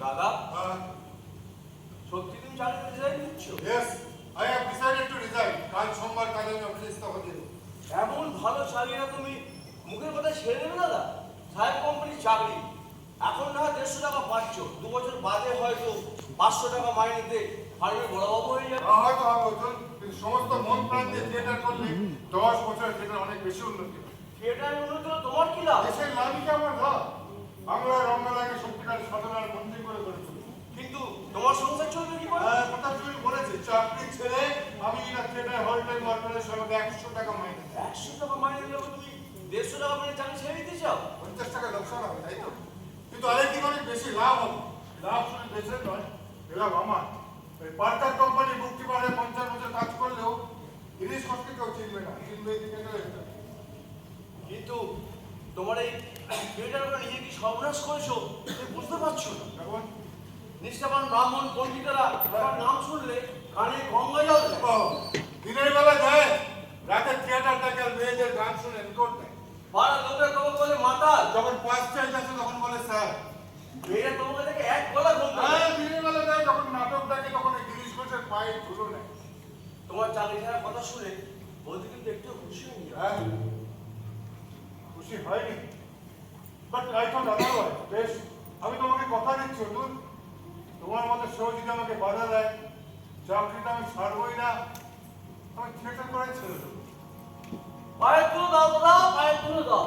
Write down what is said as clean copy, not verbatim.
দাদা, সত্যি তুমি চাকরি রিজাইন দিচ্ছ? Yes, I have decided to resign. কাল সোমবার কালে আমি অফিসে ইস্তফা দিয়ে দেবো। এমন ভালো চাকরিটা তুমি মুখের কথা ছেড়ে দেবে দাদা? সাহেব কোম্পানির চাকরি এখন না 150 টাকা পাচ্ছ, 2 বছর বাদে হয়তো 500 টাকা মাইনেতে ফার্মের বড়বাবু হয়ে যাবে। হয়তো হবে অর্জুন, কিন্তু সমস্ত মন প্রাণ দিয়ে থিয়েটার করলে 10 বছর থিয়েটার অনেক বেশি উন্নতি হবে। থিয়েটারের উন্নতি হলে তোমার কি লাভ? দেশের লাভই কি আমার লাভ? বাংলা রঙ্গলাকে সত্যিকার সাধনার মন্ত্রী করে তুলেছি। কিন্তু তোমার সংসার চলবে কি করে? কথা তুমি বলেছে চাকরি ছেড়ে আমি না থিয়েটার হল টাইম ওয়ার্কারের সঙ্গে 100 টাকা মাইনে। 100 টাকা মাইনে দিলে তুমি 150 টাকা মাইনে চাকরি ছেড়ে দিতে চাও? 50 টাকা লোকসান হবে, তাই তো? কিন্তু আরেকদিন অনেক বেশি লাভ হবে। লাভ শুধু দেশের নয়, লাভ আমার। ওই পার্কার কোম্পানি বুককিপারে 50 বছর কাজ করলেও ইলিশ মাছকে কেউ চিনবে না, চিনবে থিয়েটার। কিন্তু তোমার এই থিয়েটার করে নিজে কি সর্বনাশ করেছো তুমি বুঝতে পারছো না। এখন নিষ্ঠাবান ব্রাহ্মণ পণ্ডিতেরা তোমার নাম শুনলে কানে গঙ্গা জল দেয়। দিনের বেলা যায়, রাতে থিয়েটার দেখে আর মেয়েদের গান শুনে রেকর্ড দেয়। পাড়ার লোকেরা তোমাকে বলে মাতাল, যখন পাঁচ চাই যাচ্ছে তখন বলে স্যার। মেয়েরা তোমাকে দেখে এক গলা ঘুম দেয়। দিনের বেলা যায়, যখন নাটক দেখে তখন এই গিরিশ ঘোষের পায়ের ধুলো নেয়। তোমার চাকরি ছাড়ার কথা শুনে বলতে কিন্তু একটু খুশি হয়নি। খুশি হয়নি, বাট আই থট আদারওয়াইজ। বেশ, আমি তোমাকে কথা দিচ্ছি অর্জুন, তোমার মতো সেও যদি আমাকে বাধা দেয়, চাকরিটা আমি ছাড়বই না, আমি থিয়েটার করে ছেড়ে দেবো। পায়ের তুলে দাও দাদা, পায়ের তুলে দাও।